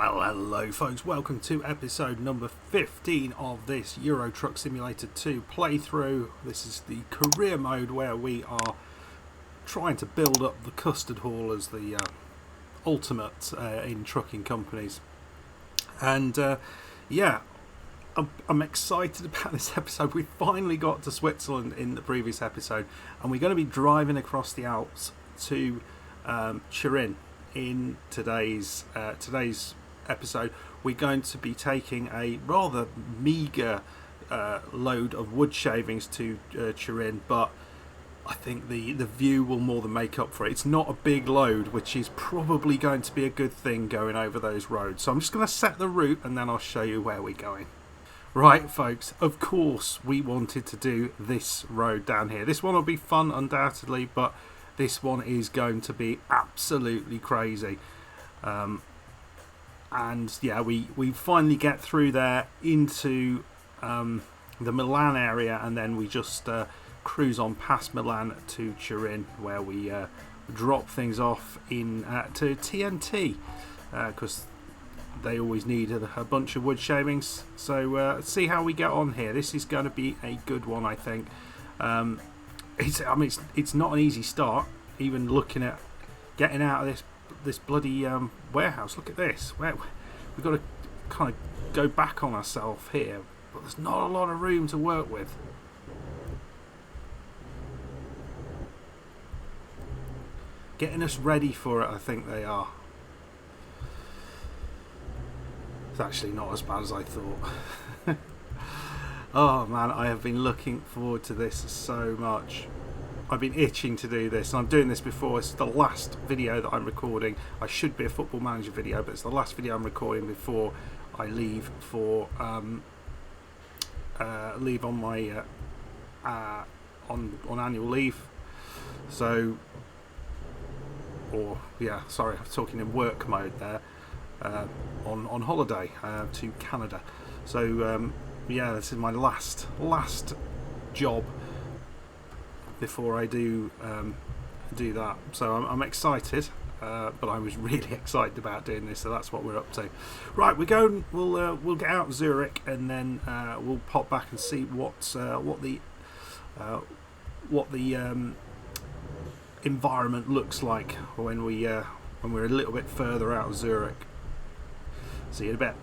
Well, hello folks, welcome to episode number 15 of this Euro Truck Simulator 2 playthrough. This is the career mode where we are trying to build up the Custard Haulers, the ultimate in trucking companies. And yeah, I'm excited about this episode. We finally got to Switzerland in the previous episode, and we're going to be driving across the Alps to Turin. In today's episode, we're going to be taking a rather meagre load of wood shavings to Turin, but I think the view will more than make up for it. It's not a big load, which is probably going to be a good thing going over those roads. So I'm just going to set the route and then I'll show you where we're going. Right, folks, of course we wanted to do this road down here. This one will be fun, undoubtedly, but this one is going to be absolutely crazy. And yeah, we finally get through there into the Milan area, and then we just cruise on past Milan to Turin, where we drop things off in to TNT, because they always need a bunch of wood shavings. So let's see how we get on here. This is going to be a good one, I think. It's not an easy start, even looking at getting out of this bloody warehouse. Look at this. We've got to kind of go back on ourselves here, but there's not a lot of room to work with. Getting us ready for it, I think they are. It's actually not as bad as I thought. Oh man, I have been looking forward to this so much. I've been itching to do this, and I'm doing this before. It's the last video that I'm recording. I should be a Football Manager video, but it's the last video I'm recording before I leave for leave on my on annual leave. So, or yeah, sorry, I'm talking in work mode there. On holiday to Canada. So yeah, this is my last job before I do that. So I'm excited, but I was really excited about doing this. So that's what we're up to. Right, we're going. We'll get out of Zurich, and then we'll pop back and see what the environment looks like when we're a little bit further out of Zurich. See you in a bit.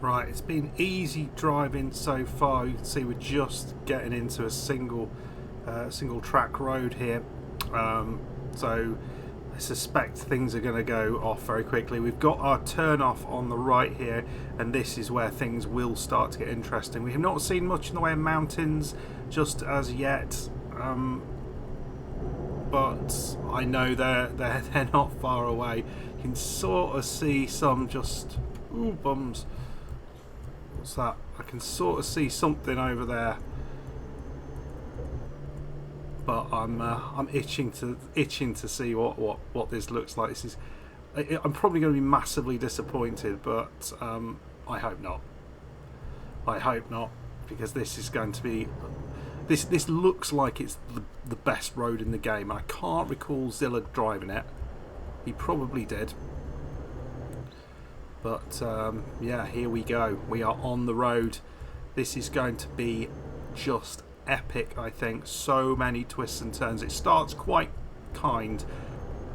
Right, it's been easy driving so far. You can see we're just getting into a single track road here. So I suspect things are going to go off very quickly. We've got our turn off on the right here, and this is where things will start to get interesting. We have not seen much in the way of mountains just as yet, but I know they're not far away. You can sort of see some just bums. What's that? I can sort of see something over there, but I'm itching to see what this looks like. I'm probably going to be massively disappointed, but I hope not. I hope not, because this is going to be. This looks like it's the best road in the game. I can't recall Zilla driving it. He probably did. But yeah, here we go. We are on the road. This is going to be just epic, I think. So many twists and turns. It starts quite kind,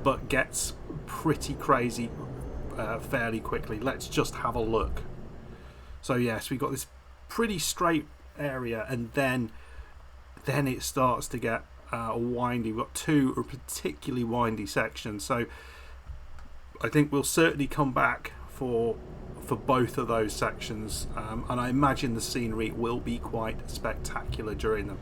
but gets pretty crazy fairly quickly. Let's just have a look. So yes, we've got this pretty straight area, and then it starts to get windy. We've got two particularly windy sections. So I think we'll certainly come back for both of those sections, and I imagine the scenery will be quite spectacular during them.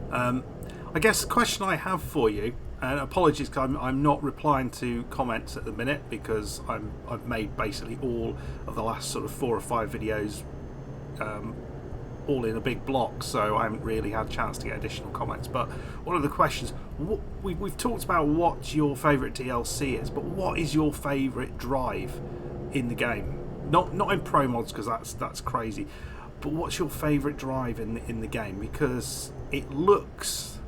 I guess the question I have for you, and apologies because I'm not replying to comments at the minute, because I've made basically all of the last sort of 4 or 5 videos all in a big block, so I haven't really had a chance to get additional comments. But one of the questions, we've talked about what your favourite DLC is, but what is your favourite drive in the game? Not in pro mods, because that's crazy, but what's your favourite drive in the game? Because it looks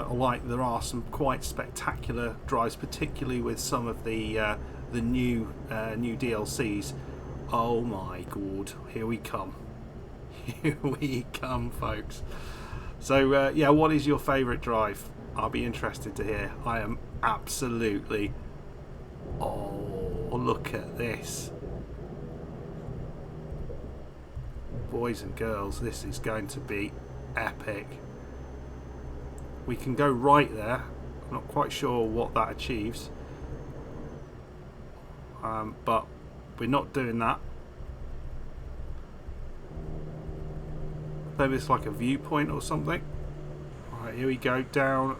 Like there are some quite spectacular drives, particularly with some of the new DLCs. Oh my god, here we come. Here we come, folks. So yeah, what is your favourite drive? I'll be interested to hear. I am absolutely... Oh, look at this. Boys and girls, this is going to be epic. We can go right there. I'm not quite sure what that achieves. But we're not doing that. Maybe it's like a viewpoint or something. Alright, here we go, down.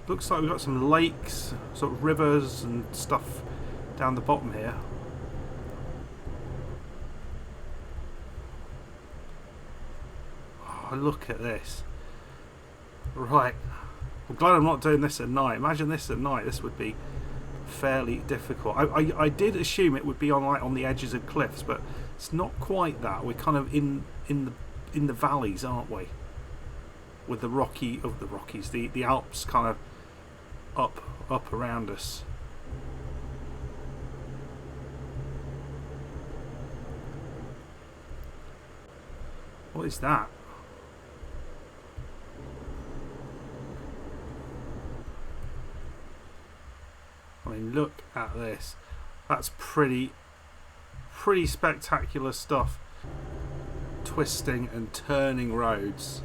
Looks like we've got some lakes, sort of rivers and stuff down the bottom here. Oh, look at this. Right, I'm glad I'm not doing this at night. Imagine this at night, this would be fairly difficult. I did assume it would be on the edges of cliffs, but it's not quite that. We're kind of in the valleys, aren't we? With the Rockies, the Alps kind of up around us. What is that? I mean, look at this. That's pretty spectacular stuff. Twisting and turning roads.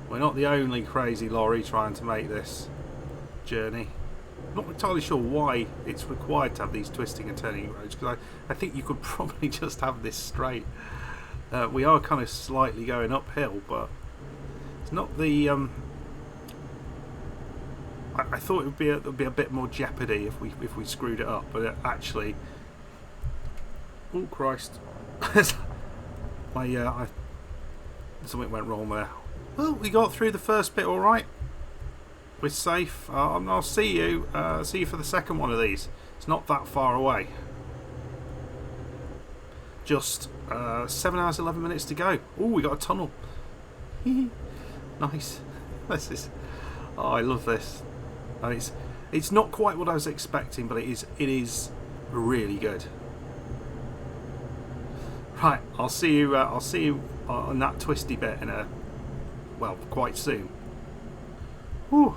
We're not the only crazy lorry trying to make this journey. I'm not entirely sure why it's required to have these twisting and turning roads, because I think you could probably just have this straight. We are kind of slightly going uphill, but not the... I thought it would be a bit more jeopardy if we screwed it up, but it actually... Oh Christ! Something went wrong there. Well, we got through the first bit all right. We're safe. I'll see you for the second one of these. It's not that far away. Just 7 hours 11 minutes to go. Oh, we got a tunnel. Nice. This is... Oh, I love this. It's not quite what I was expecting, but it is really good. Right, I'll see you on that twisty bit quite soon. Whew.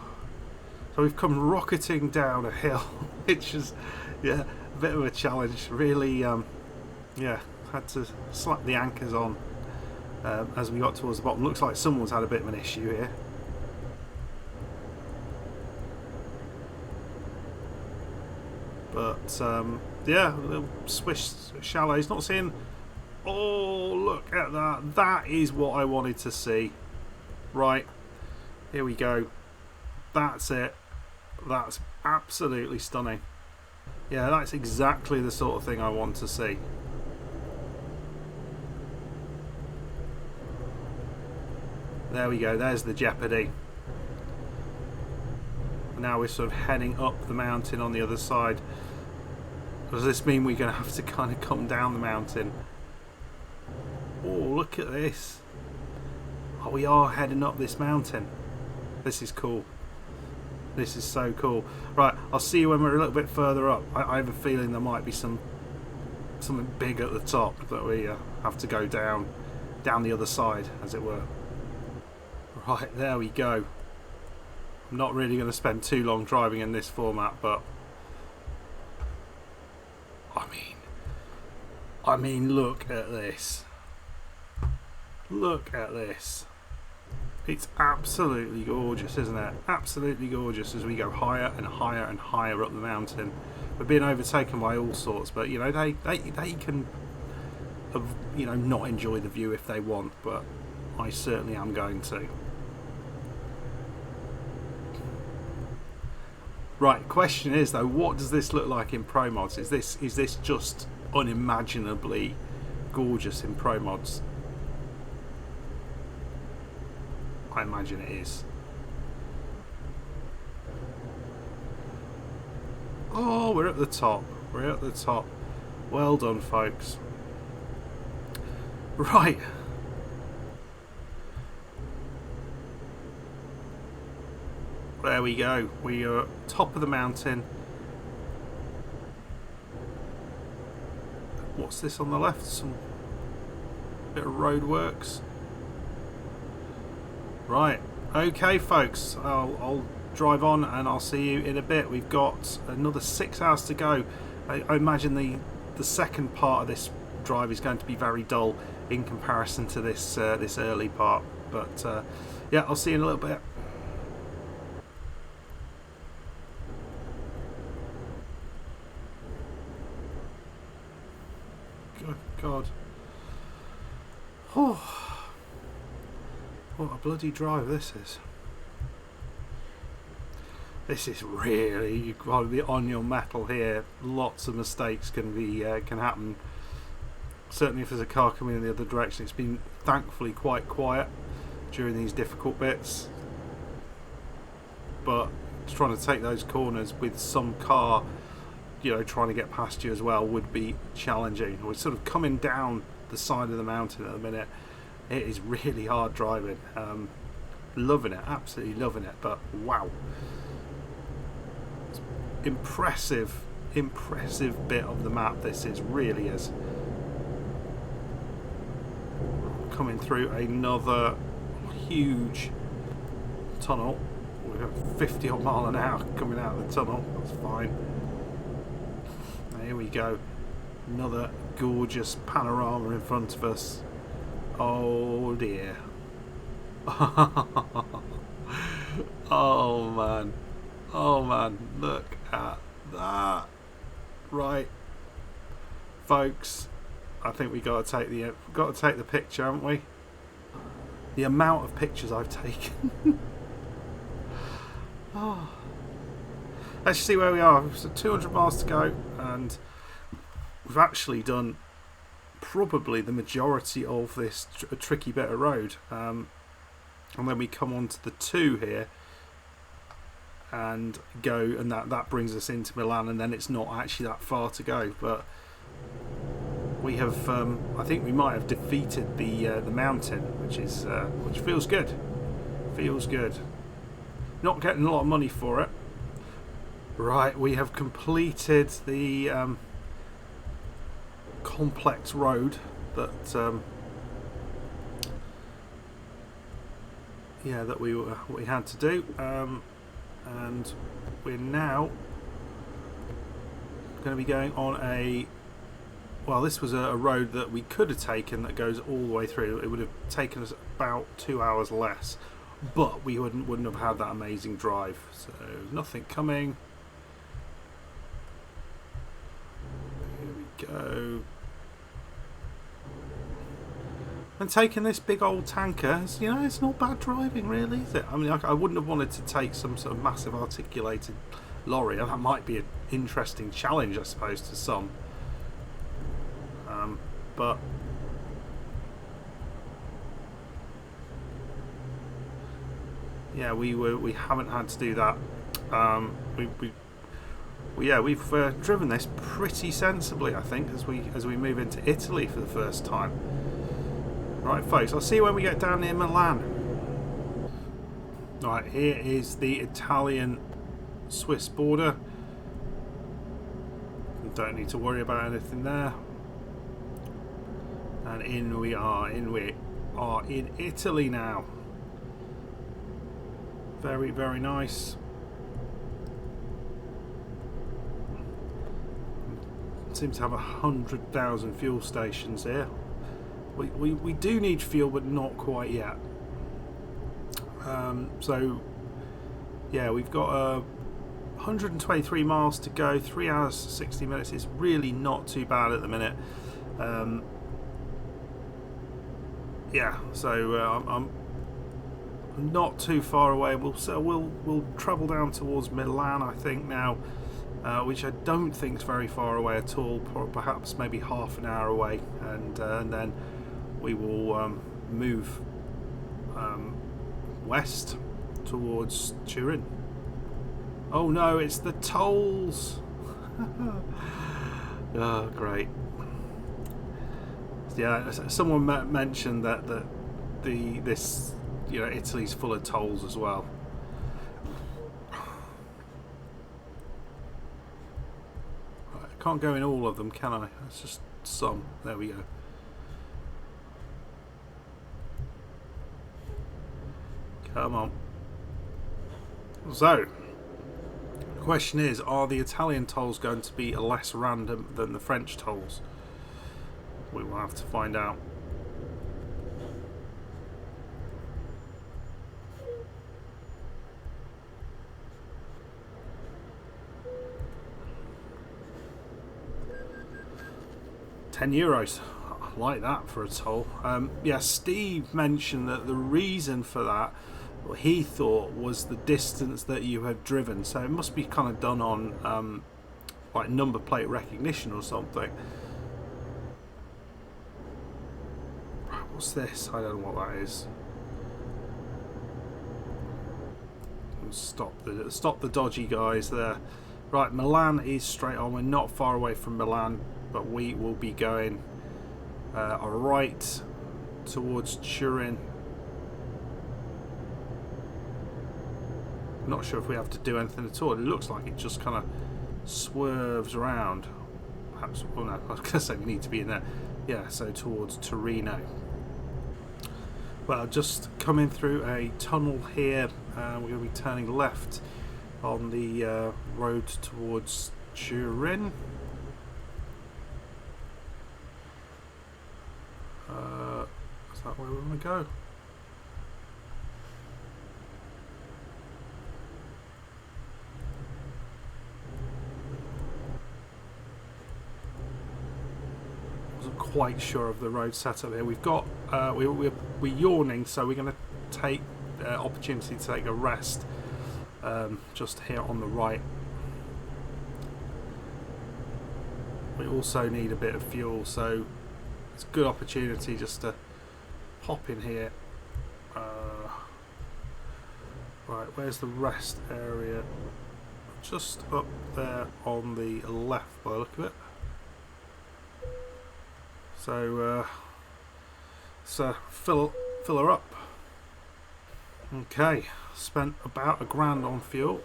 So we've come rocketing down a hill, which is a bit of a challenge. Really, had to slap the anchors on as we got towards the bottom. Looks like someone's had a bit of an issue here. But a little swish shallows. Not seeing... Oh, look at that. That is what I wanted to see. Right, here we go. That's it. That's absolutely stunning. Yeah, that's exactly the sort of thing I want to see. There we go. There's the jeopardy. Now we're sort of heading up the mountain on the other side. Does this mean we're going to have to kind of come down the mountain? Oh, look at this. Oh, we are heading up this mountain. This is cool. This is so cool. Right, I'll see you when we're a little bit further up. I have a feeling there might be something big at the top that we have to go down the other side, as it were. Right, there we go. I'm not really going to spend too long driving in this format, but I mean, look at this. Look at this. It's absolutely gorgeous, isn't it? Absolutely gorgeous as we go higher and higher and higher up the mountain. We're being overtaken by all sorts, but you know, they can not enjoy the view if they want, but I certainly am going to. Right, question is though, what does this look like in Pro Mods? Is this just unimaginably gorgeous in Pro Mods? I imagine it is. Oh, we're at the top. We're at the top. Well done, folks. Right. There we go. We are top of the mountain. What's this on the left? Some bit of roadworks. Right. Okay, folks. I'll drive on and I'll see you in a bit. We've got another 6 hours to go. I imagine the second part of this drive is going to be very dull in comparison to this this early part. But yeah, I'll see you in a little bit. Good God. Oh, what a bloody drive this is. This is really, you've got to be on your mettle here. Lots of mistakes can happen. Certainly if there's a car coming in the other direction. It's been thankfully quite quiet during these difficult bits. But trying to take those corners with some car, you know, trying to get past you as well would be challenging. We're sort of coming down the side of the mountain at the minute. It is really hard driving. Loving it, absolutely loving it, but wow. Impressive bit of the map this is, really is. Coming through another huge tunnel. We have 50 odd mile an hour coming out of the tunnel. That's fine. Here we go. Another gorgeous panorama in front of us. Oh dear. Oh man. Oh man, look at that. Right, folks, I think we got to take the picture, haven't we? The amount of pictures I've taken. Oh. Let's see where we are. So 200 miles to go, and we've actually done probably the majority of this tricky bit of road. And then we come on to the 2 here and go, and that brings us into Milan, and then it's not actually that far to go. But we have, I think we might have defeated the mountain, which feels good. Feels good. Not getting a lot of money for it. Right, we have completed the complex road that that we had to do, and we're now going to be going on a, well, this was a road that we could have taken that goes all the way through. It would have taken us about 2 hours less, but we wouldn't have had that amazing drive. So nothing coming. Here we go. And taking this big old tanker, you know, it's not bad driving, really, is it? I mean, I wouldn't have wanted to take some sort of massive articulated lorry, and that might be an interesting challenge, I suppose, to some. But yeah, we haven't had to do that. We've driven this pretty sensibly, I think, as we move into Italy for the first time. Right, folks, I'll see you when we get down near Milan. Right, here is the Italian-Swiss border. Don't need to worry about anything there. And in we are in Italy now. Very, very nice. Seem to have 100,000 fuel stations here. We do need fuel, but not quite yet. So yeah, we've got 123 miles to go, 3 hours 60 minutes. It's really not too bad at the minute. Yeah, so I'm not too far away. We'll travel down towards Milan, I think now, which I don't think is very far away at all. Perhaps maybe half an hour away, and then we will move west towards Turin. Oh no, it's the tolls. Oh, great. Yeah, someone mentioned that this, you know, Italy's full of tolls as well. Can't go in all of them, can I? It's just some. There we go. Come on. So, the question is, are the Italian tolls going to be less random than the French tolls? We will have to find out. €10. I like that for a toll. Yeah, Steve mentioned that the reason for that, what he thought, was the distance that you have driven. So it must be kind of done on like number plate recognition or something. What's this? I don't know what that is. Stop the dodgy guys there. Right, Milan is straight on. We're not far away from Milan, but we will be going right towards Turin. Not sure if we have to do anything at all. It looks like it just kind of swerves around. Perhaps, well, no, I was going to say we need to be in there. Yeah, so towards Torino. Well, just coming through a tunnel here. We're going to be turning left on the road towards Turin. Is that where we want to go? Wasn't quite sure of the road setup here. We've got we're yawning, so we're going to take the opportunity to take a rest just here on the right. We also need a bit of fuel, so it's a good opportunity just to hop in here. Right, where's the rest area? Just up there on the left by the look of it. So fill her up. Okay, spent about £1,000 on fuel.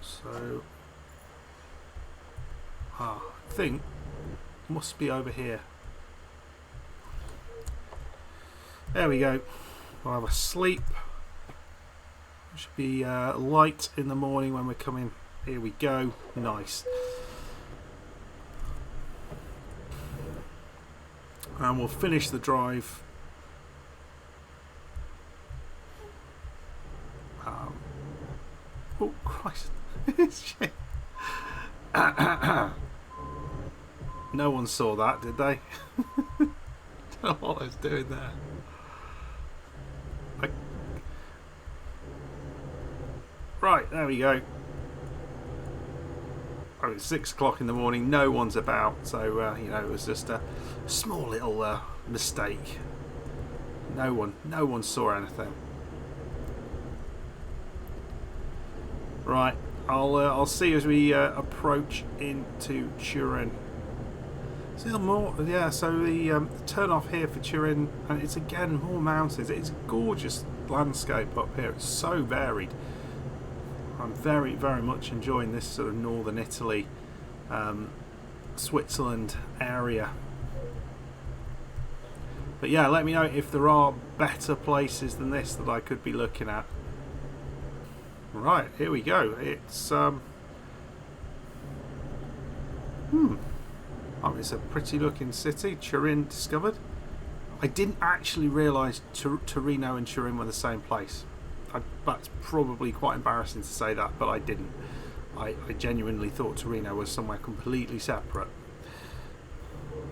So I think must be over here. There we go. We'll have a sleep. It should be light in the morning when we're coming. Here we go. Nice. And we'll finish the drive. Oh Christ. Shit. No one saw that, did they? Don't know what I was doing there. Right, there we go. Oh, it's 6 o'clock in the morning, no one's about, so you know, it was just a small little mistake. No one saw anything. Right, I'll see as we approach into Turin. Still more, yeah. So the turn off here for Turin, and it's again more mountains. It's a gorgeous landscape up here. It's so varied. I'm very much enjoying this sort of northern Italy, Switzerland area. But yeah, let me know if there are better places than this that I could be looking at. Right, here we go. It's it's a pretty looking city. Turin discovered. I didn't actually realise Torino and Turin were the same place. That's probably quite embarrassing to say that, but I didn't. I genuinely thought Torino was somewhere completely separate.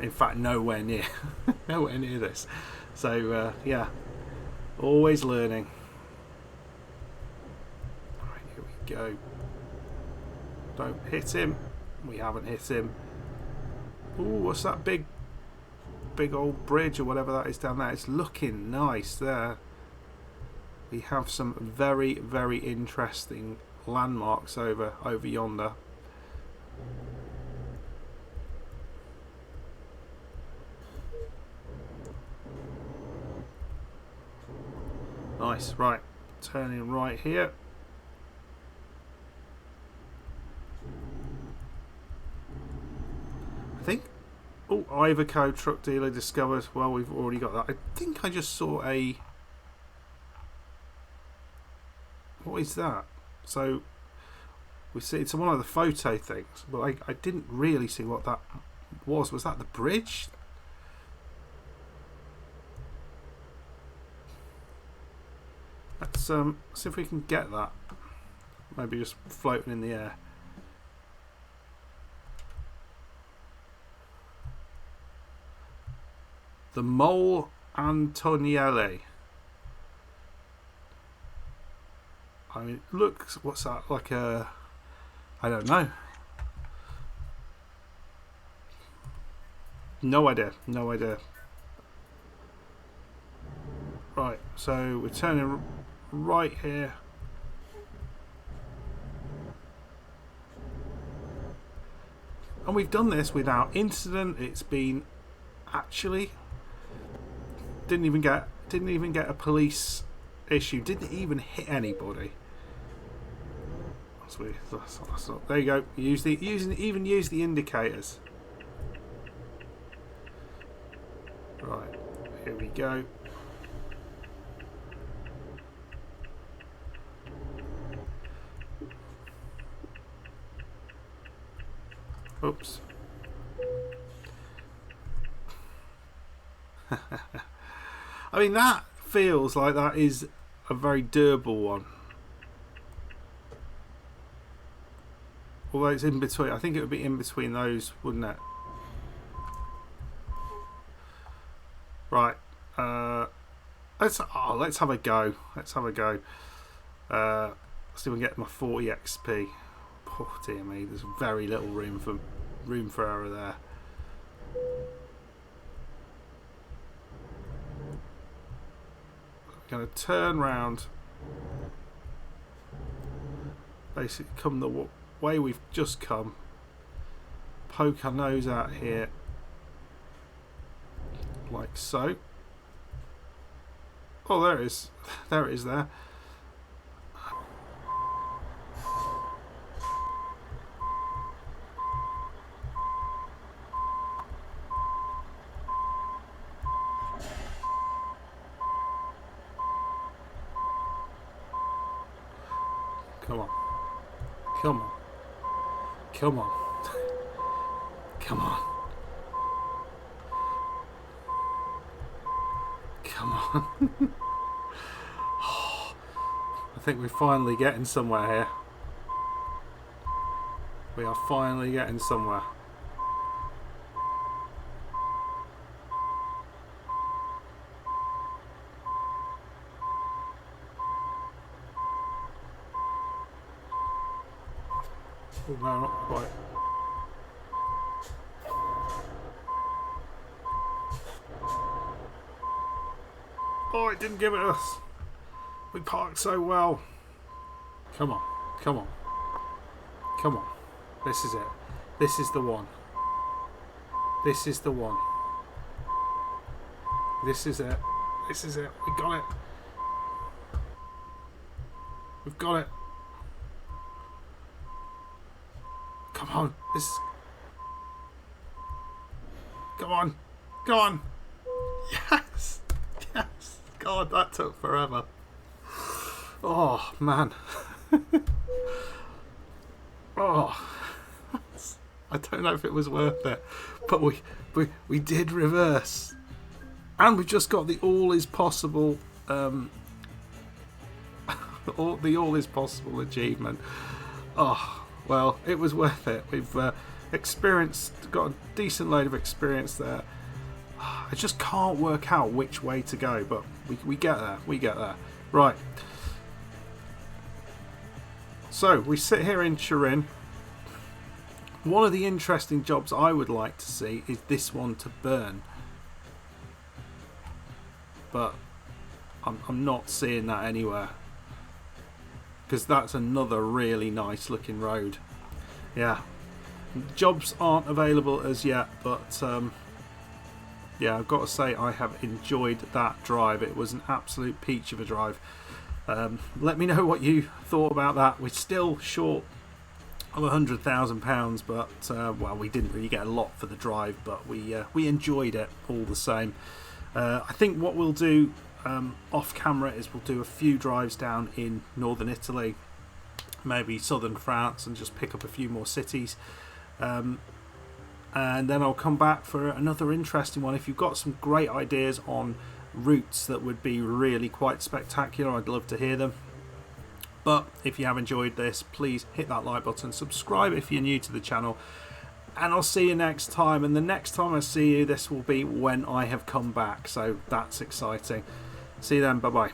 In fact, nowhere near, nowhere near this. So yeah, always learning. Right, here we go. Don't hit him. We haven't hit him. Ooh, what's that big old bridge or whatever that is down there? It's looking nice there. We have some very interesting landmarks over yonder. Nice. Right, turning right here. Iveco truck dealer discovered. Well, we've already got that. I think I just saw a... What is that? So we see it's one of the photo things, but I didn't really see what that was. Was that the bridge? Let's see if we can get that. Maybe just floating in the air. The Mole Antonielli. I mean, look, what's that? Like a... I don't know. No idea. No idea. Right, so we're turning right here. And we've done this without incident. It's been actually didn't even get a police issue. Didn't even hit anybody. There you go. Even use the indicators. Right, here we go. Oops. I mean, that feels like that is a very durable one. Although it's in between. I think it would be in between those, wouldn't it? Right. Let's have a go. Let's have a go. Let's see if we can get my 40 XP. Oh dear me, there's very little room for error there. I'm going to turn round. Basically come the way we've just come. Poke our nose out here. Like so. Oh, there it is. There it is there. Come on. Come on. Come on. Come on. Come on. I think we're finally getting somewhere here. We are finally getting somewhere. Oh, no, not quite. Oh, it didn't give it us. We parked so well. Come on, come on, come on. This is it. This is the one. This is the one. This is it. This is it. We got it. We've got it. Come on. This. Come on. Go on. Yes. Yes. God, that took forever. Oh, man. Oh. I don't know if it was worth it. But we did reverse. And we just got the all is possible the all is possible achievement. Oh, well, it was worth it. We've got a decent load of experience there. I just can't work out which way to go, but we get there. We get there. Right. So we sit here in Turin. One of the interesting jobs I would like to see is this one to burn, but I'm not seeing that anywhere, because that's another really nice looking road. Yeah, jobs aren't available as yet, but yeah, I've got to say I have enjoyed that drive. It was an absolute peach of a drive. Let me know what you thought about that. We're still short of £100,000, but well, we didn't really get a lot for the drive, but we enjoyed it all the same. I think what we'll do off camera is we'll do a few drives down in northern Italy, maybe southern France, and just pick up a few more cities. And then I'll come back for another interesting one. If you've got some great ideas on routes that would be really quite spectacular, I'd love to hear them. But if you have enjoyed this, please hit that like button, subscribe if you're new to the channel, and I'll see you next time. And the next time I see you, this will be when I have come back, so that's exciting. See you then, bye bye.